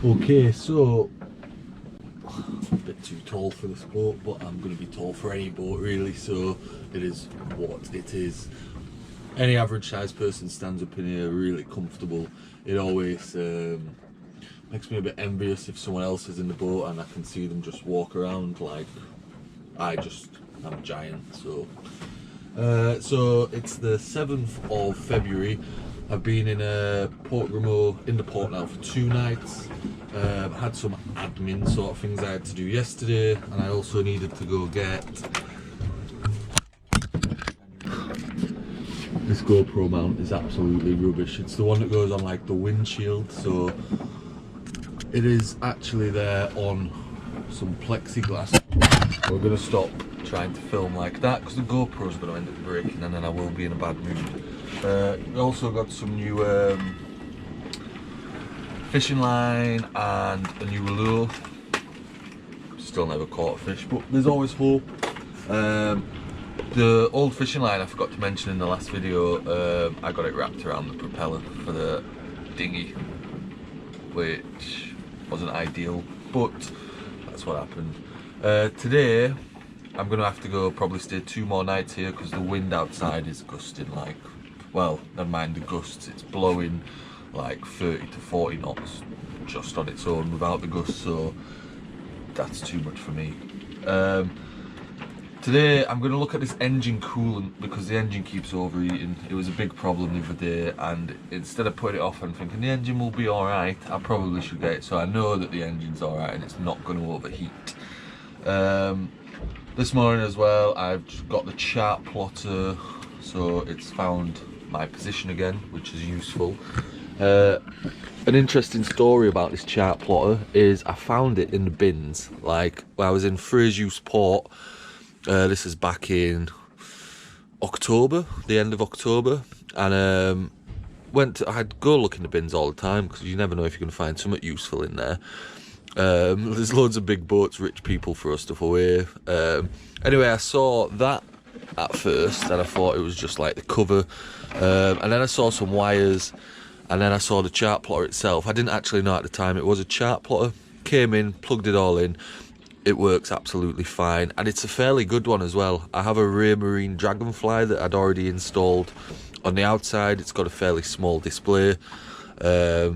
Okay, so a bit too tall for this boat, but I'm going to be tall for any boat really, so it is what it is. Any average sized person stands up in here really comfortable. It always makes me a bit envious if someone else is in the boat and I can see them just walk around like I'm a giant. So it's the 7th of February. I've been in Port Remo in the port now for 2 nights. Had some admin sort of things I had to do yesterday, and I also needed to go get this GoPro mount. Is absolutely rubbish. It's the one that goes on like the windshield, so it is actually there on some plexiglass. We're going to stop trying to film like that because the GoPro is going to end up breaking and then I will be in a bad mood. We also got some new fishing line and a new lure. Still never caught a fish, but there's always hope. The old fishing line I forgot to mention in the last video, I got it wrapped around the propeller for the dinghy, which wasn't ideal, but that's what happened. Today I'm going to have to go probably stay 2 more nights here because the wind outside is gusting like, well, never mind the gusts, it's blowing like 30 to 40 knots just on its own without the gusts, so that's too much for me. Today I'm going to look at this engine coolant because the engine keeps overheating. It was a big problem the other day, and instead of putting it off and thinking the engine will be alright, I probably should get it so I know that the engine's alright and it's not going to overheat. This morning as well I've got the chart plotter, so it's found my position again, which is useful. An interesting story about this chart plotter is I found it in the bins, like when I was in Frejus Port. This is back in October, the end of October, and I'd go look in the bins all the time because you never know if you're going to find something useful in there. There's loads of big boats, rich people throw stuff away. Anyway, I saw that at first and I thought it was just like the cover, and then I saw some wires, and then I saw the chart plotter itself. I didn't actually know at the time it was a chart plotter. Came in, plugged it all in. It works absolutely fine, and it's a fairly good one as well. I have a Raymarine Dragonfly that I'd already installed on the outside. It's got a fairly small display, but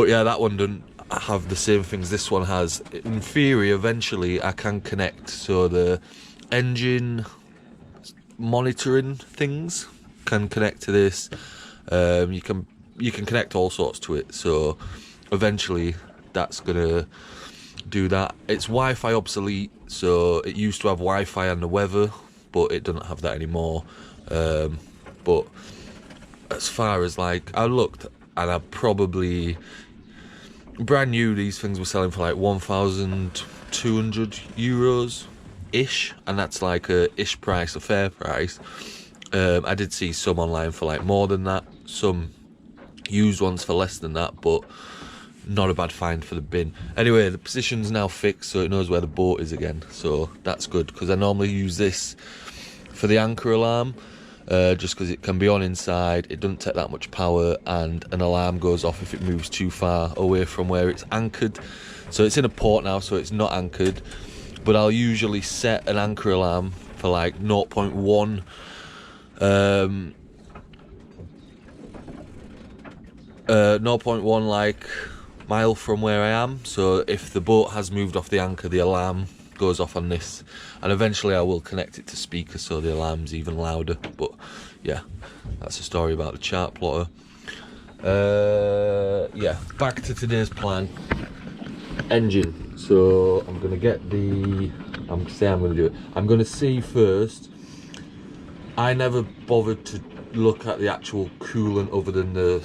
yeah, that one doesn't have the same things this one has. In theory, eventually I can connect, so the engine monitoring things can connect to this. You can connect all sorts to it, so eventually that's gonna do that. It's Wi-Fi obsolete, so it used to have Wi-Fi and the weather, but it doesn't have that anymore. But as far as like, I looked and I probably, brand new, these things were selling for like 1,200 euros ish, and that's like a ish price, a fair price. I did see some online for like more than that, some used ones for less than that, but not a bad find for the bin. Anyway, the position's now fixed, so it knows where the boat is again, so that's good, because I normally use this for the anchor alarm, just because it can be on inside, it doesn't take that much power, and an alarm goes off if it moves too far away from where it's anchored. So it's in a port now, so it's not anchored, but I'll usually set an anchor alarm for like 0.1 0.1 like mile from where I am, so if the boat has moved off the anchor, the alarm goes off on this, and eventually I will connect it to speakers so the alarm's even louder. But yeah, that's the story about the chart plotter. Yeah, back to today's plan. Engine. So I'm gonna get the, I'm gonna do it. I'm gonna see first. I never bothered to look at the actual coolant other than the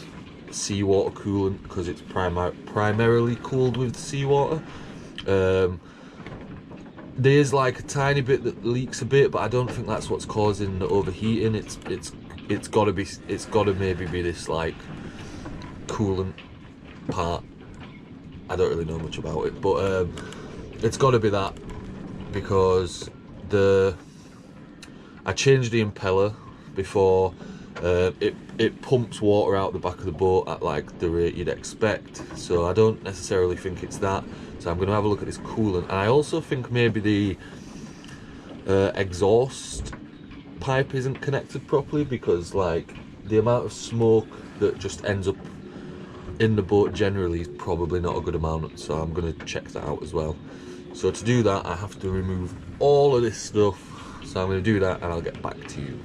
seawater coolant because it's primarily cooled with the seawater. There's like a tiny bit that leaks a bit, but I don't think that's what's causing the overheating. It's got to maybe be this like coolant part. I don't really know much about it, but it's got to be that, because I changed the impeller before It pumps water out the back of the boat at like the rate you'd expect, so I don't necessarily think it's that. So I'm going to have a look at this coolant, and I also think maybe the exhaust pipe isn't connected properly, because like the amount of smoke that just ends up in the boat generally is probably not a good amount, so I'm going to check that out as well. So to do that I have to remove all of this stuff, so I'm going to do that and I'll get back to you.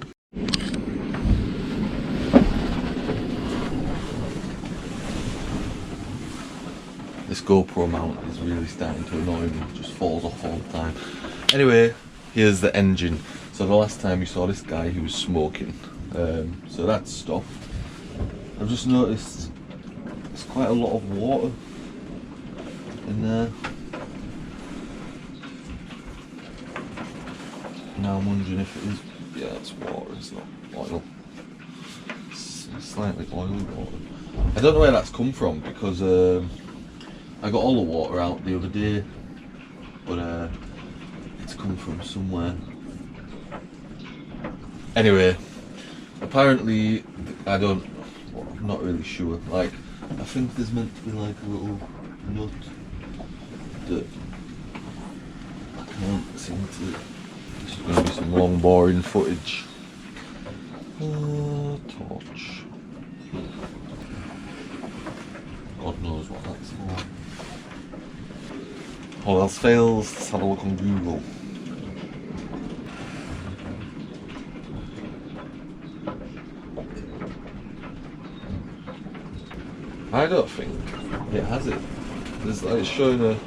This GoPro mount is really starting to annoy me, it just falls off all the time. Anyway, here's the engine. So the last time you saw this guy, he was smoking. So that's stopped. I've just noticed there's quite a lot of water in there. Now I'm wondering if it is, yeah, it's water, it's not oil. It's slightly oily water. I don't know where that's come from, because I got all the water out the other day, but it's come from somewhere. Anyway, apparently, I'm not really sure. Like, I think there's meant to be like a little nut that I can't seem to. This is going to be some long boring footage. Torch. God knows what that's for. All else fails, let's have a look on Google. I don't think it has it. There's like, it's showing a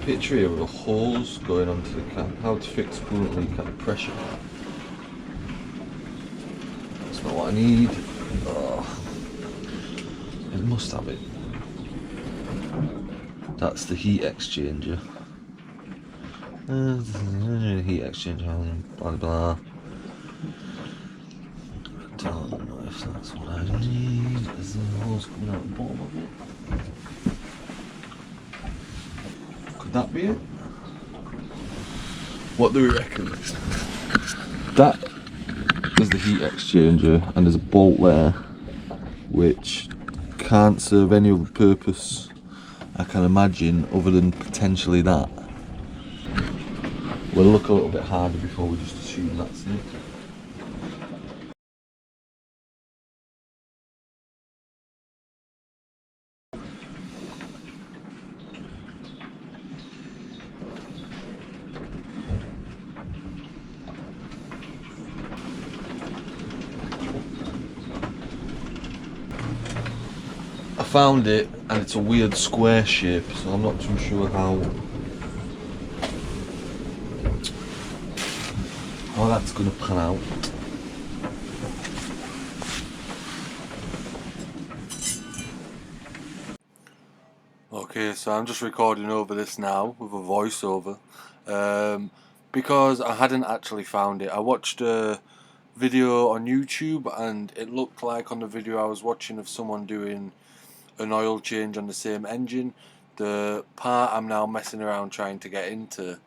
picture here of a hose going onto the cap. How to fix coolant leak at pressure. That's not what I need. Oh. It must have it. That's the heat exchanger. Heat exchanger, blah blah. Don't know if that's what I need. Is there a hose coming out the bottom of it? Could that be it? What do we reckon? That is the heat exchanger, and there's a bolt there which can't serve any other purpose, I can imagine, other than potentially that. We'll look a little bit harder before we just assume that's it. I found it, and it's a weird square shape, so I'm not too sure how that's going to pan out. Okay, so I'm just recording over this now with a voiceover, because I hadn't actually found it. I watched a video on YouTube, and it looked like on the video I was watching of someone doing an oil change on the same engine. The part I'm now messing around trying to get into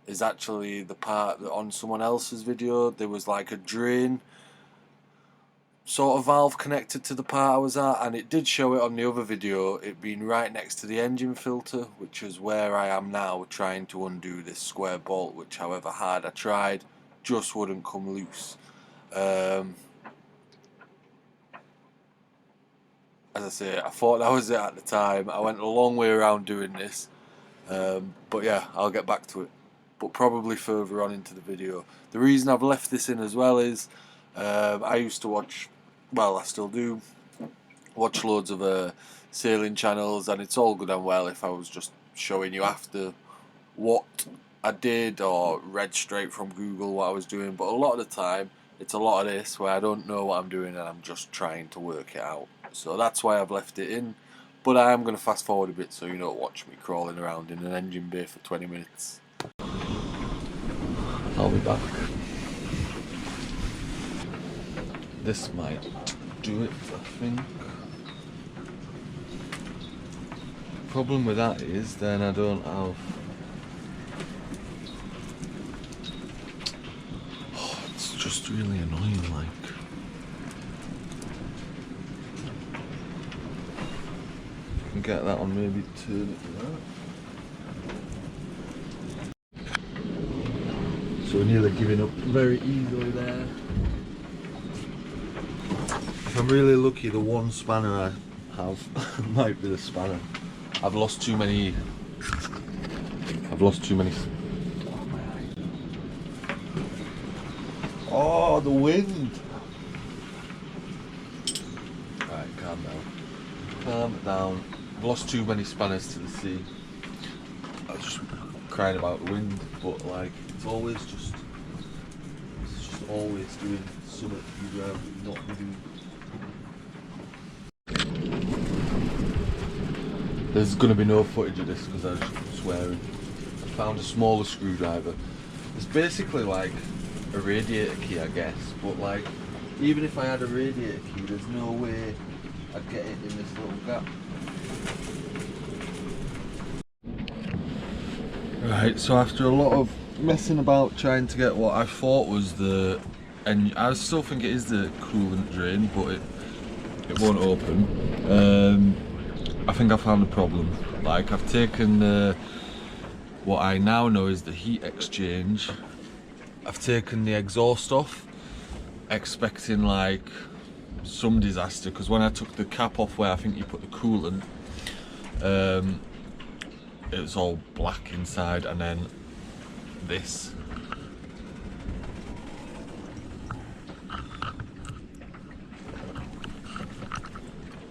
is actually the part that on someone else's video there was like a drain sort of valve connected to the part I was at, and it did show it on the other video, it being right next to the engine filter, which is where I am now trying to undo this square bolt, which however hard I tried just wouldn't come loose. As I say, I thought that was it at the time. I went a long way around doing this, but yeah, I'll get back to it, but probably further on into the video. The reason I've left this in as well is I used to watch, well I still do, watch loads of sailing channels, and it's all good and well if I was just showing you after what I did or read straight from Google what I was doing, but a lot of the time it's a lot of this where I don't know what I'm doing and I'm just trying to work it out. So that's why I've left it in, but I am going to fast forward a bit so you don't watch me crawling around in an engine bay for 20 minutes. I'll be back. This might do it, I think. Problem with that is then I don't have really annoying, like. I can get that on, maybe turn it to that. So we're nearly giving up very easily there. If I'm really lucky, the one spanner I have might be the spanner. I've lost too many. Oh, the wind! Right, calm down. Calm down. I've lost too many spanners to the sea. I was just crying about the wind, but like, it's just always doing something you'd rather not be doing. There's going to be no footage of this because I was just swearing. I found a smaller screwdriver. It's basically like a radiator key, I guess, but like, even if I had a radiator key, there's no way I'd get it in this little gap. Right, so after a lot of messing about trying to get what I thought was the, and I still think it is the coolant drain, but it won't open. I think I found the problem. Like, I've taken what I now know is the heat exchange. I've taken the exhaust off, expecting like some disaster, because when I took the cap off where I think you put the coolant, it was all black inside, and then this.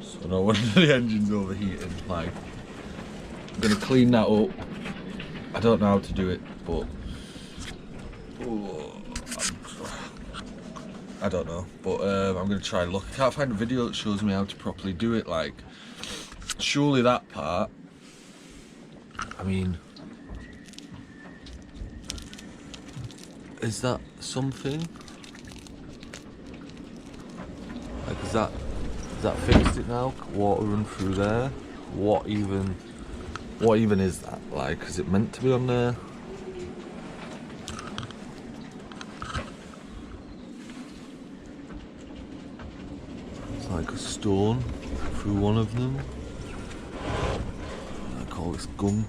So no wonder the engine's overheating. Like, I'm gonna clean that up. I don't know how to do it, but I don't know. But I'm gonna try and look. I can't find a video that shows me how to properly do it. Like, surely that part. I mean, is that something? Like, is that fixed it now? Water run through there. What even is that? Like, is it meant to be on there? It's like a stone through one of them. Like all this gunk.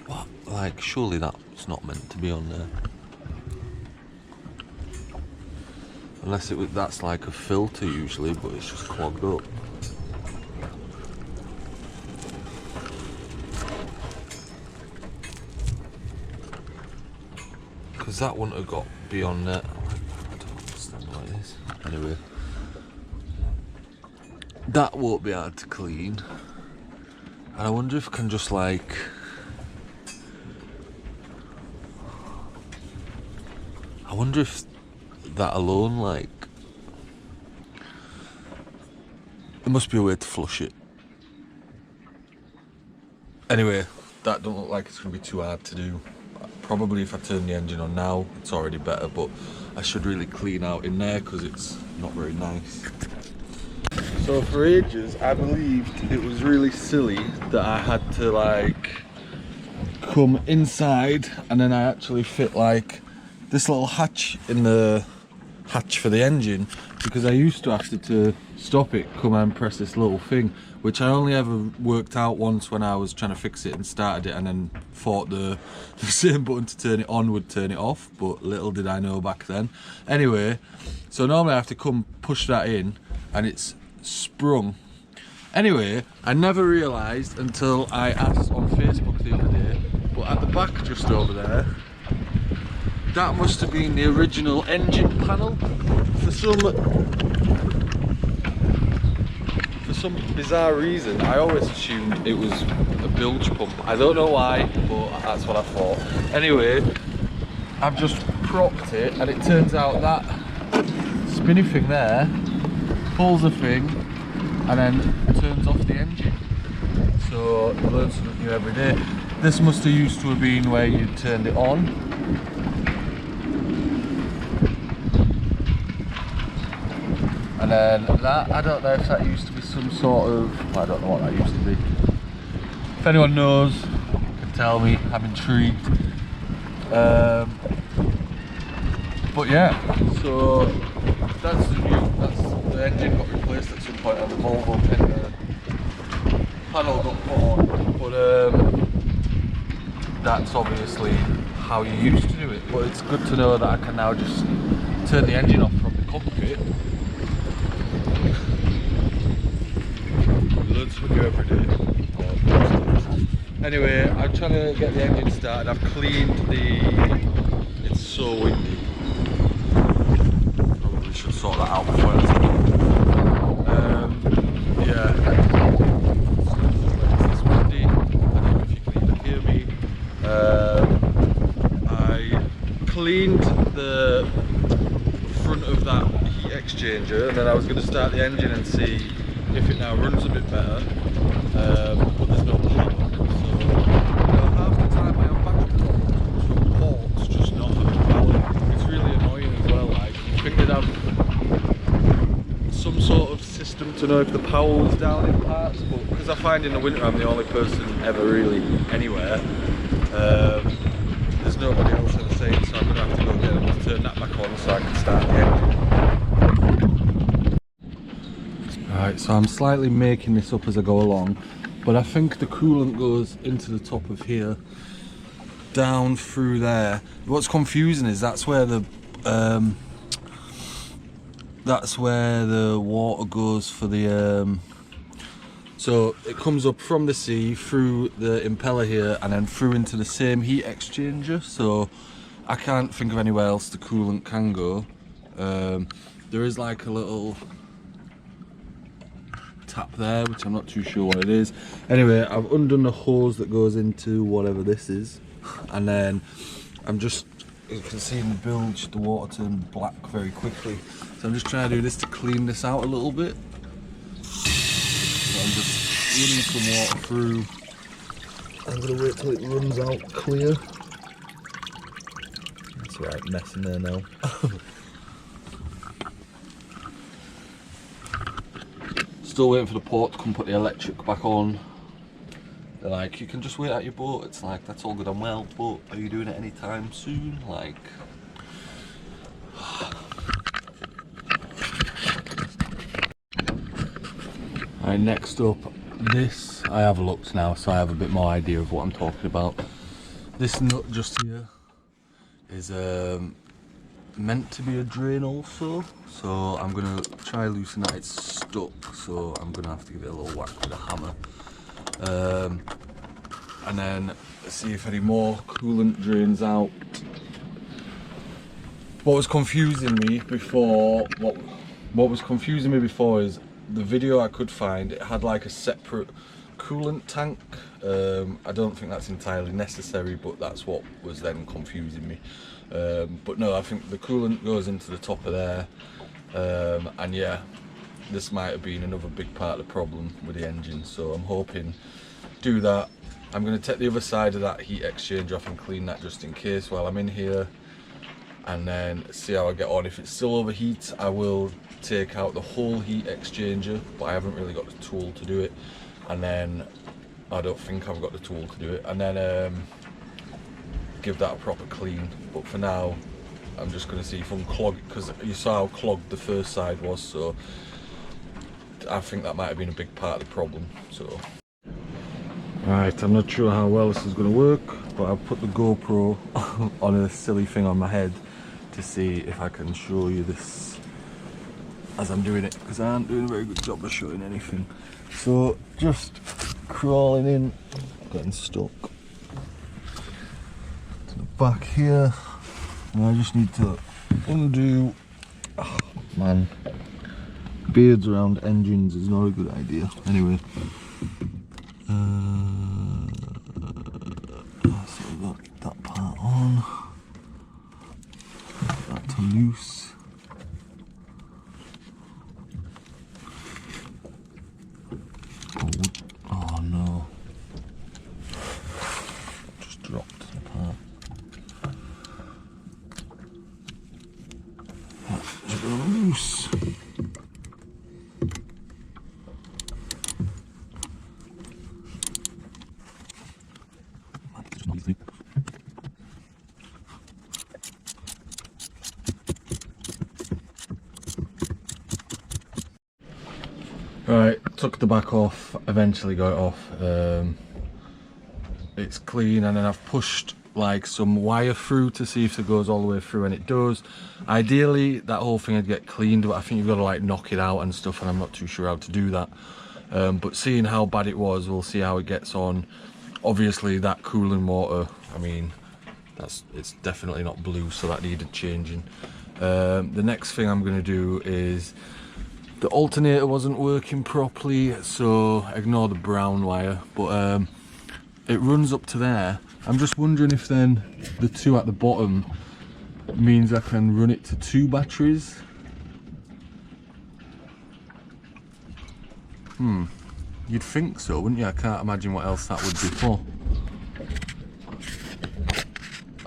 What? Like, surely that's not meant to be on there. Unless that's like a filter usually, but it's just clogged up. Because that wouldn't have got beyond that. I don't understand what it is. Anyway, that won't be hard to clean. And I wonder if I can just like, I wonder if that alone, like, there must be a way to flush it. Anyway, that don't look like it's going to be too hard to do. Probably if I turn the engine on now, it's already better, but I should really clean out in there because it's not very nice. So for ages, I believed it was really silly that I had to like come inside and then I actually fit like this little hatch in the hatch for the engine, because I used to have to stop it, come and press this little thing, which I only ever worked out once when I was trying to fix it and started it, and then thought the same button to turn it on would turn it off, but little did I know back then. Anyway, so normally I have to come push that in and it's sprung. Anyway, I never realised until I asked on Facebook the other day, but at the back just over there, that must have been the original engine panel. For some bizarre reason, I always assumed it was a bilge pump. I don't know why, but that's what I thought. Anyway, I've just propped it, and it turns out that spinny thing there pulls the thing and then turns off the engine. So you learn something new every day. This must have used to have been where you turned it on. And then that, I don't know if that used to be some sort of, I don't know what that used to be. If anyone knows, can tell me, I'm intrigued. But yeah, so that's the engine got replaced at some point and the Volvo panel got put on. But that's obviously how you used to do it. But it's good to know that I can now just turn the engine off from the cockpit. Loads of go every day. Anyway, I'm trying to get the engine started. I've cleaned it's so windy. Probably should sort that out before I yeah. It's windy. I don't know if you can even hear me. I cleaned the front of that heat exchanger, and then I was going to start the engine and see if it now runs a bit better. But there's no power. Half the time I am back to ports just not having power. It's really annoying as well. Like, you think they'd have some sort of system to know if the power was down in parts, but because I find in the winter I'm the only person ever really anywhere, there's nobody else ever saying, so I'm going to have to go get them to turn that back on so I can start the engine. Right, so I'm slightly making this up as I go along. But I think the coolant goes into the top of here, down through there. What's confusing is that's where the water goes for the so it comes up from the sea through the impeller here and then through into the same heat exchanger. So I can't think of anywhere else the coolant can go. There is like a little tap there, which I'm not too sure what it is. Anyway, I've undone the hose that goes into whatever this is, and then I'm just, you can see in the bilge the water turned black very quickly, so I'm just trying to do this to clean this out a little bit. So I'm just running some water through. I'm going to wait till it runs out clear. That's a right mess in there now. Still waiting for the port to come put the electric back on. They're like, you can just wait at your boat. It's like, that's all good and well, but are you doing it anytime soon? Like, right, next up, this I have looked now, so I have a bit more idea of what I'm talking about. This nut just here is meant to be a drain also, so I'm gonna try loosen that. It's stuck, so I'm gonna have to give it a little whack with a hammer, and then see if any more coolant drains out. What was confusing me before, what was confusing me before is the video I could find, it had like a separate coolant tank. I don't think that's entirely necessary, but that's what was then confusing me. But no, I think the coolant goes into the top of there, and yeah, this might have been another big part of the problem with the engine, so I'm hoping do that. I'm going to take the other side of that heat exchanger off and clean that just in case while I'm in here, and then see how I get on. If it still overheats, I will take out the whole heat exchanger, but I haven't really got the tool to do it, and then I don't think I've got the tool to do it, and then give that a proper clean. But for now, I'm just going to see if unclog it, because you saw how clogged the first side was, so I think that might have been a big part of the problem. So right, I'm not sure how well this is going to work, but I've put the GoPro on a silly thing on my head to see if I can show you this as I'm doing it, because I aren't doing a very good job of showing anything. So just crawling in, getting stuck to the back here, and I just need to undo. Oh man, beards around engines is not a good idea. Anyway, so we've got that part on, get that to loose. Oh no, just dropped the part. That's loose. Right, took the back off, eventually got it off. It's clean, and then I've pushed like some wire through to see if it goes all the way through, and it does. Ideally that whole thing would get cleaned, but I think you've got to like knock it out and stuff, and I'm not too sure how to do that. But seeing how bad it was, we'll see how it gets on. Obviously that cooling water, I mean, it's definitely not blue, so that needed changing. The next thing I'm going to do is, the alternator wasn't working properly, so ignore the brown wire, but it runs up to there. I'm just wondering if then the two at the bottom means I can run it to 2 batteries. You'd think so, wouldn't you? I can't imagine what else that would be for.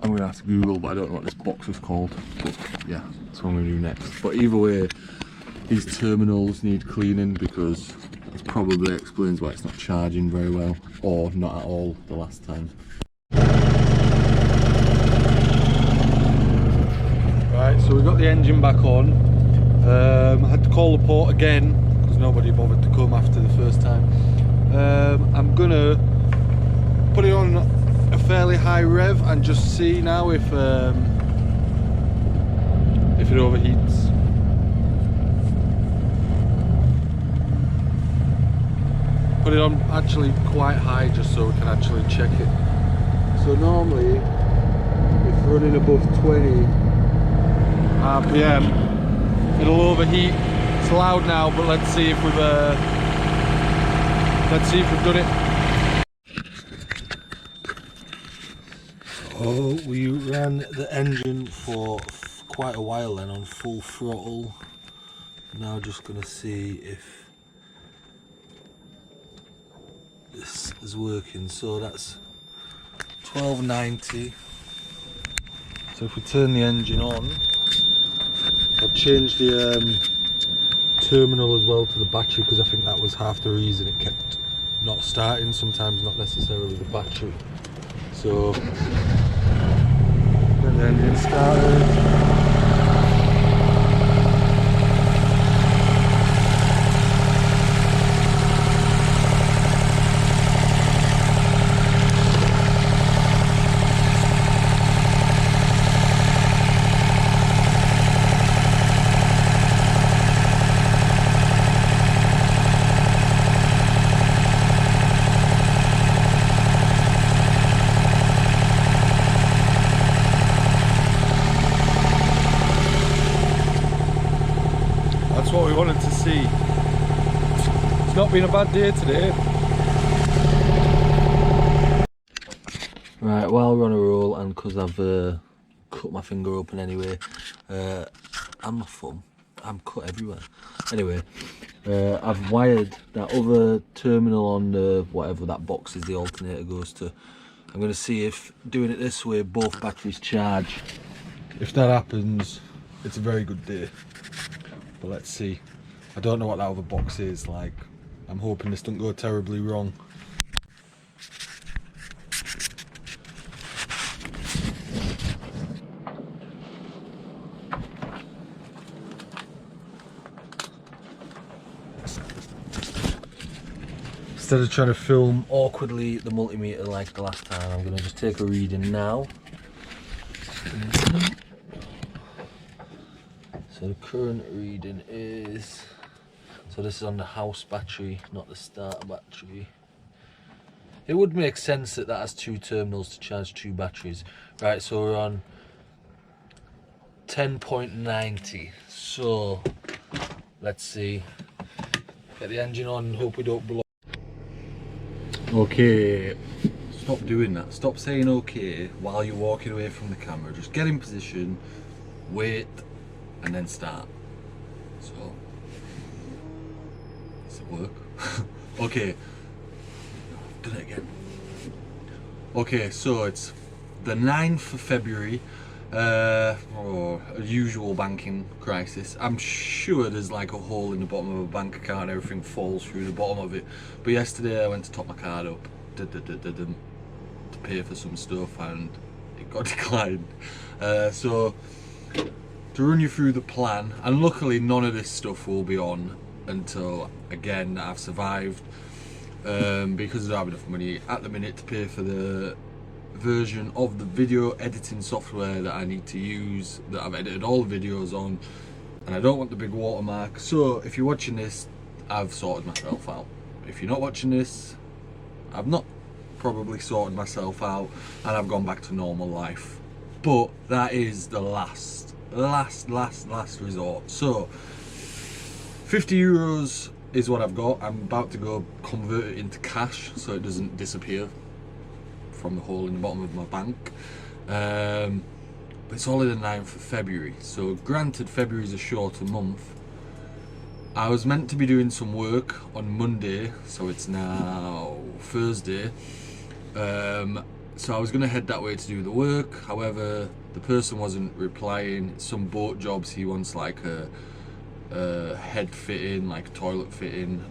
I'm gonna have to Google, but I don't know what this box is called. But yeah, that's what I'm gonna do next. But either way, these terminals need cleaning, because it probably explains why it's not charging very well, or not at all the last time. Right, so we got the engine back on. I had to call the port again because nobody bothered to come after the first time. I'm gonna put it on a fairly high rev and just see now if it overheats. Put it on actually quite high just so we can actually check it. So normally, if running above 20 RPM, it'll overheat. It's loud now, but let's see if we've done it. Oh, we ran the engine for quite a while then on full throttle. Now just gonna see if this is working. So that's 1290. So if we turn the engine on, I'll change the terminal as well to the battery, because I think that was half the reason it kept not starting, sometimes not necessarily the battery. So when the engine started, what we wanted to see. It's not been a bad day today. Right, while we're on a roll, and because I've cut my finger open anyway, and my thumb, I'm cut everywhere. Anyway, I've wired that other terminal on the whatever that box is the alternator goes to. I'm going to see if doing it this way both batteries charge. If that happens, it's a very good day. But let's see. I don't know what that other box is like. I'm hoping this doesn't go terribly wrong. Instead of trying to film awkwardly the multimeter like the last time, I'm going to just take a reading now. So the current reading is, so this is on the house battery, not the starter battery. It would make sense that that has 2 terminals to charge 2 batteries. Right, so we're on 10.90. So let's see. Get the engine on and hope we don't blow. Okay, stop doing that. Stop saying okay while you're walking away from the camera. Just get in position, wait, and then start. So, does it work? Okay, done it again. Okay, so it's the 9th of February. A usual banking crisis. I'm sure there's like a hole in the bottom of a bank account and everything falls through the bottom of it. But yesterday I went to top my card up to pay for some stuff and it got declined. So to run you through the plan, and luckily none of this stuff will be on until again I've survived, because I don't have enough money at the minute to pay for the version of the video editing software that I need to use, that I've edited all the videos on, and I don't want the big watermark. So if you're watching this, I've sorted myself out. If you're not watching this, I've not probably sorted myself out, and I've gone back to normal life. But that is the last resort. So 50 euros is what I've got. I'm about to go convert it into cash so it doesn't disappear from the hole in the bottom of my bank. But it's only the 9th of February, so granted February is a shorter month. I was meant to be doing some work on Monday, so it's now Thursday. So I was going to head that way to do the work. However, the person wasn't replying. Some boat jobs, he wants like a head fitting, like toilet fitting.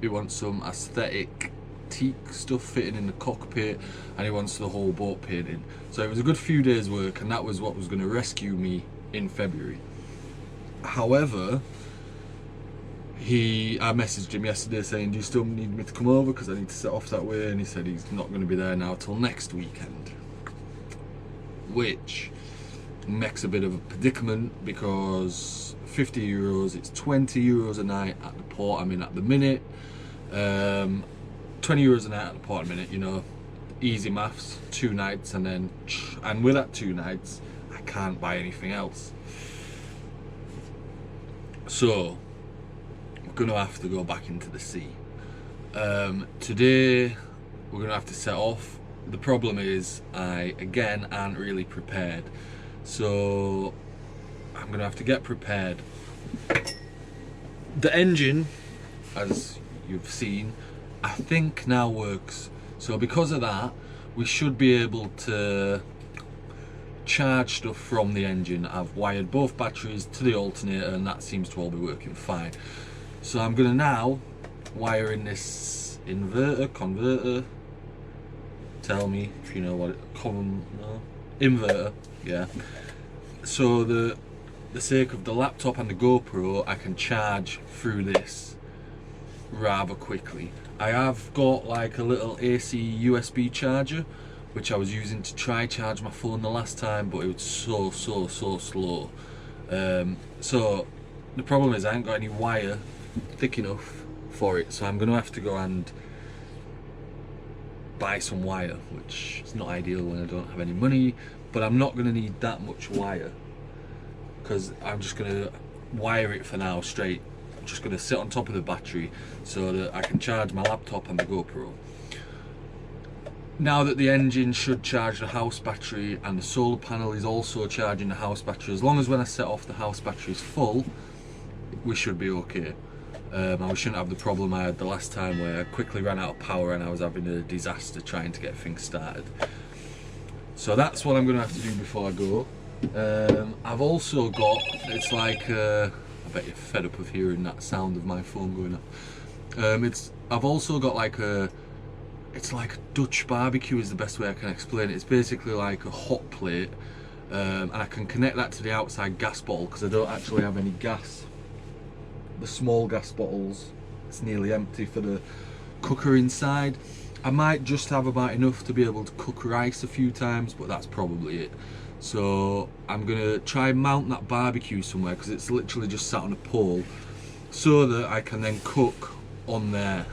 He wants some aesthetic teak stuff fitting in the cockpit, and he wants the whole boat painted. So it was a good few days work, and that was what was going to rescue me in February. However, I messaged him yesterday saying, do you still need me to come over because I need to set off that way, and he said he's not going to be there now till next weekend, which makes a bit of a predicament because 50 euros, it's 20 euros a night at the port I'm in at the minute. 20 euros a night at the port at the minute, you know, easy maths, 2 nights, and with that 2 nights I can't buy anything else. So gonna have to go back into the sea. Today we're gonna have to set off. The problem is I again aren't really prepared, so I'm gonna have to get prepared. The engine, as you've seen, I think now works, so because of that we should be able to charge stuff from the engine. I've wired both batteries to the alternator and that seems to all be working fine. So I'm going to now wire in this converter, tell me if you know what it, inverter, yeah. So the sake of the laptop and the GoPro, I can charge through this rather quickly. I have got like a little AC USB charger, which I was using to try charge my phone the last time, but it was so slow. So the problem is I ain't got any wire thick enough for it, so I'm gonna have to go and buy some wire, which is not ideal when I don't have any money, but I'm not gonna need that much wire because I'm just gonna wire it for now straight. I'm just gonna sit on top of the battery so that I can charge my laptop and the GoPro. Now that the engine should charge the house battery and the solar panel is also charging the house battery, as long as when I set off the house battery is full, we should be okay. We shouldn't have the problem I had the last time where I quickly ran out of power and I was having a disaster trying to get things started. So that's what I'm going to have to do before I go. I've also got, it's like, I bet you're fed up of hearing that sound of my phone going off. I've also got like it's like a Dutch barbecue is the best way I can explain it. It's basically like a hot plate, and I can connect that to the outside gas bottle because I don't actually have any gas. The small gas bottles, it's nearly empty for the cooker inside. I might just have about enough to be able to cook rice a few times, but that's probably it. So I'm gonna try and mount that barbecue somewhere because it's literally just sat on a pole so that I can then cook on there.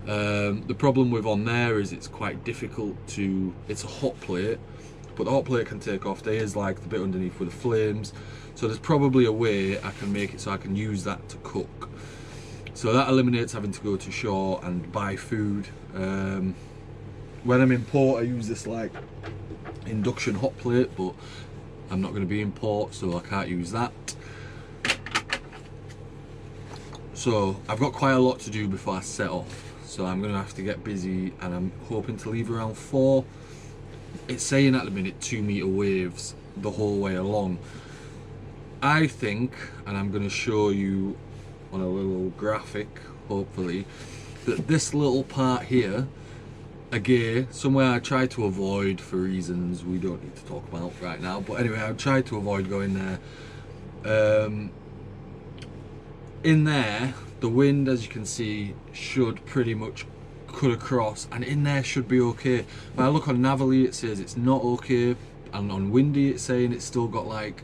The problem with on there is it's quite difficult to, it's a hot plate, but the hot plate can take off. There is like the bit underneath with the flames, so there's probably a way I can make it so I can use that to cook. So that eliminates having to go to shore and buy food. When I'm in port I use this like induction hot plate, but I'm not going to be in port so I can't use that. So I've got quite a lot to do before I set off, so I'm going to have to get busy, and I'm hoping to leave around 4. It's saying at the minute 2 meter waves the whole way along. I think, and I'm going to show you on a little graphic hopefully, that this little part here, again, somewhere I try to avoid for reasons we don't need to talk about right now, but anyway, I tried to avoid going there. in there, the wind, as you can see, should pretty much cut across, and in there should be okay. If I look on Navily, it says it's not okay, and on Windy it's saying it's still got like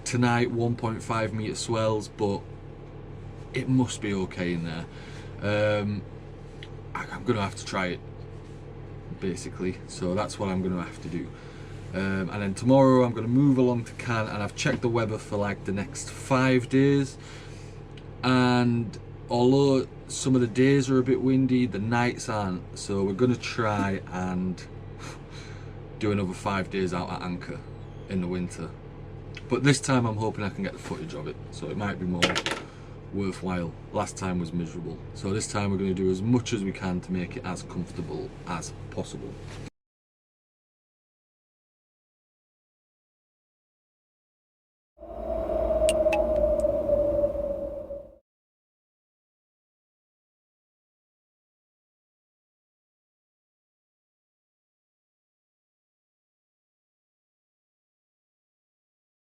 tonight 1.5 meter swells, but it must be okay in there. I'm gonna have to try it, basically, so that's what I'm gonna have to do. And then tomorrow I'm gonna move along to Cannes, and I've checked the weather for like the next 5 days, and although some of the days are a bit windy, the nights aren't, so we're gonna try and do another 5 days out at anchor in the winter. But this time I'm hoping I can get the footage of it, so it might be more worthwhile. Last time was miserable, so this time we're going to do as much as we can to make it as comfortable as possible.